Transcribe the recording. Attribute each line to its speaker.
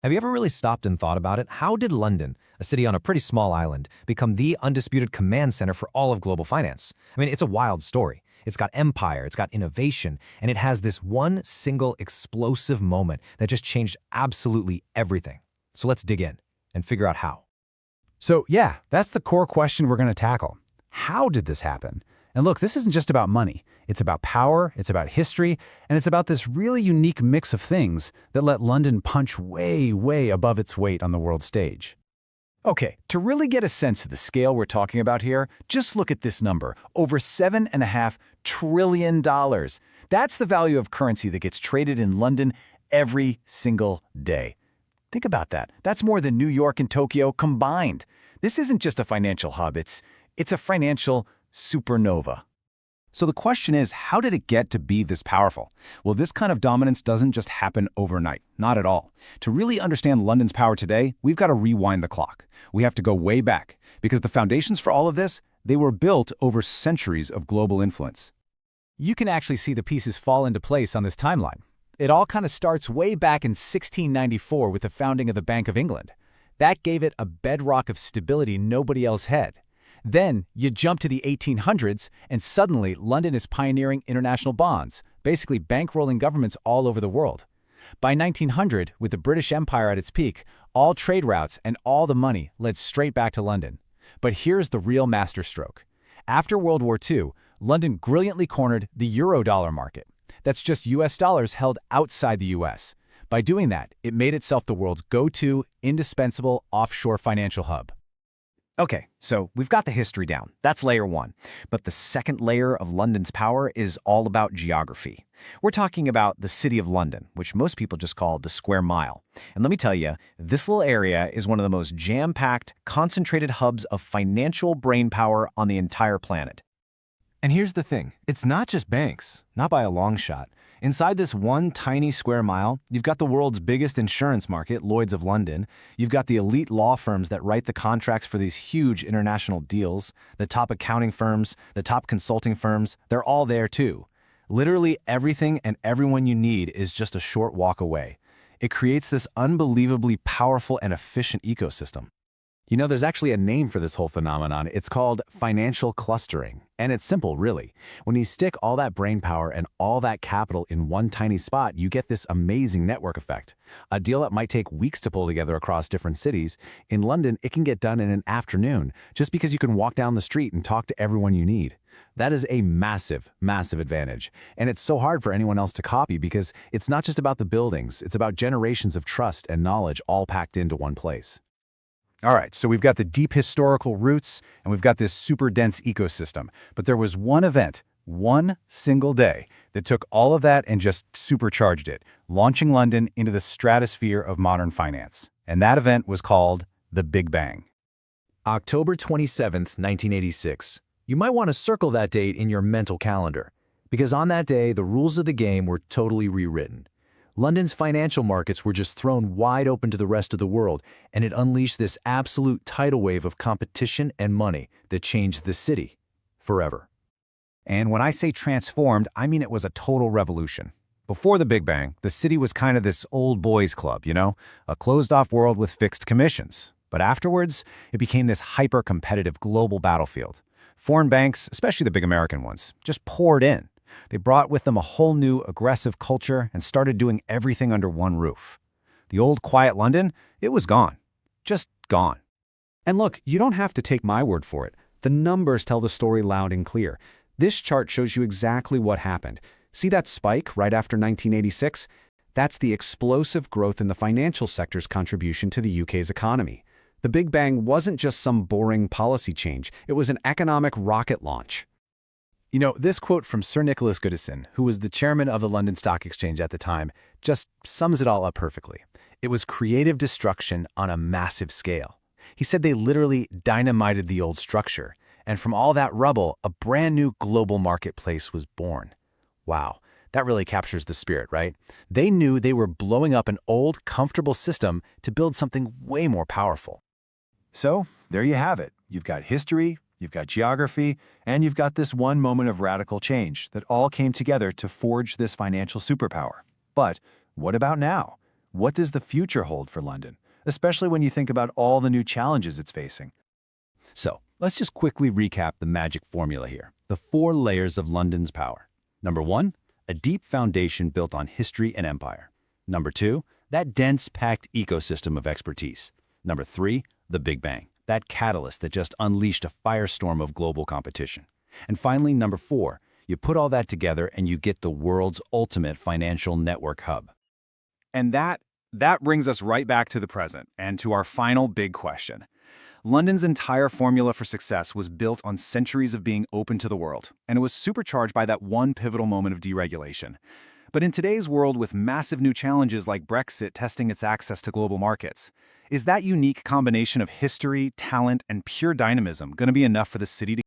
Speaker 1: Have you ever really stopped and thought about it? How did London, a city on a pretty small island, become the undisputed command center for all of global finance? I mean, it's a wild story. It's got empire, it's got innovation, and it has this one single explosive moment that just changed absolutely everything. So let's dig in and figure out how.
Speaker 2: So yeah, that's the core question we're going to tackle. How did this happen? And look, this isn't just about money. It's about power, it's about history, and it's about this really unique mix of things that let London punch way, way above its weight on the world stage. Okay, to really get a sense of the scale we're talking about here, just look at this number, over $7.5 trillion. That's the value of currency that gets traded in London every single day. Think about that. That's more than New York and Tokyo combined. This isn't just a financial hub, it's a financial supernova. So the question is, how did it get to be this powerful? Well, this kind of dominance doesn't just happen overnight, not at all. To really understand London's power today, we've got to rewind the clock. We have to go way back, because the foundations for all of this, they were built over centuries of global influence. You can actually see the pieces fall into place on this timeline. It all kind of starts way back in 1694 with the founding of the Bank of England. That gave it a bedrock of stability nobody else had. Then you jump to the 1800s, and suddenly London is pioneering international bonds, basically bankrolling governments all over the world. By 1900, with the British Empire at its peak, all trade routes and all the money led straight back to London. But here's the real masterstroke. After World War II, London brilliantly cornered the Eurodollar market. That's just US dollars held outside the US. By doing that, it made itself the world's go-to, indispensable offshore financial hub.
Speaker 1: Okay, so we've got the history down. That's layer one. But the second layer of London's power is all about geography. We're talking about the City of London, which most people just call the square mile. And let me tell you, this little area is one of the most jam-packed, concentrated hubs of financial brainpower on the entire planet. And here's the thing. It's not just banks, not by a long shot. Inside this one tiny square mile, you've got the world's biggest insurance market, Lloyd's of London. You've got the elite law firms that write the contracts for these huge international deals. The top accounting firms, the top consulting firms, they're all there too. Literally everything and everyone you need is just a short walk away. It creates this unbelievably powerful and efficient ecosystem. You know, there's actually a name for this whole phenomenon. It's called financial clustering. And it's simple, really. When you stick all that brainpower and all that capital in one tiny spot, you get this amazing network effect. A deal that might take weeks to pull together across different cities, in London, it can get done in an afternoon, just because you can walk down the street and talk to everyone you need. That is a massive, massive advantage. And it's so hard for anyone else to copy because it's not just about the buildings, it's about generations of trust and knowledge all packed into one place. All right, so we've got the deep historical roots, and we've got this super dense ecosystem. But there was one event, one single day, that took all of that and just supercharged it, launching London into the stratosphere of modern finance. And that event was called the Big Bang. October 27th, 1986. You might want to circle that date in your mental calendar, because on that day, the rules of the game were totally rewritten. London's financial markets were just thrown wide open to the rest of the world, and it unleashed this absolute tidal wave of competition and money that changed the city forever. And when I say transformed, I mean it was a total revolution. Before the Big Bang, the city was kind of this old boys club, you know, a closed-off world with fixed commissions. But afterwards, it became this hyper-competitive global battlefield. Foreign banks, especially the big American ones, just poured in. They brought with them a whole new, aggressive culture and started doing everything under one roof. The old, quiet London, it was gone. Just gone. And look, you don't have to take my word for it. The numbers tell the story loud and clear. This chart shows you exactly what happened. See that spike right after 1986? That's the explosive growth in the financial sector's contribution to the UK's economy. The Big Bang wasn't just some boring policy change. It was an economic rocket launch. You know, this quote from Sir Nicholas Goodison, who was the chairman of the London Stock Exchange at the time, just sums it all up perfectly. It was creative destruction on a massive scale. He said they literally dynamited the old structure, and from all that rubble, a brand new global marketplace was born. Wow, that really captures the spirit, right? They knew they were blowing up an old, comfortable system to build something way more powerful. So, there you have it. You've got history, you've got geography, and you've got this one moment of radical change that all came together to forge this financial superpower. But what about now?
Speaker 3: What does the future hold for London, especially when you think about all the new challenges it's facing?
Speaker 2: So, let's just quickly recap the magic formula here, the 4 layers of London's power. Number 1, a deep foundation built on history and empire. Number 2, that dense, packed ecosystem of expertise. Number 3, the Big Bang, that catalyst that just unleashed a firestorm of global competition. And finally, number 4, you put all that together and you get the world's ultimate financial network hub.
Speaker 4: And that brings us right back to the present and to our final big question. London's entire formula for success was built on centuries of being open to the world, and it was supercharged by that one pivotal moment of deregulation. But in today's world with massive new challenges like Brexit testing its access to global markets, is that unique combination of history, talent, and pure dynamism going to be enough for the city to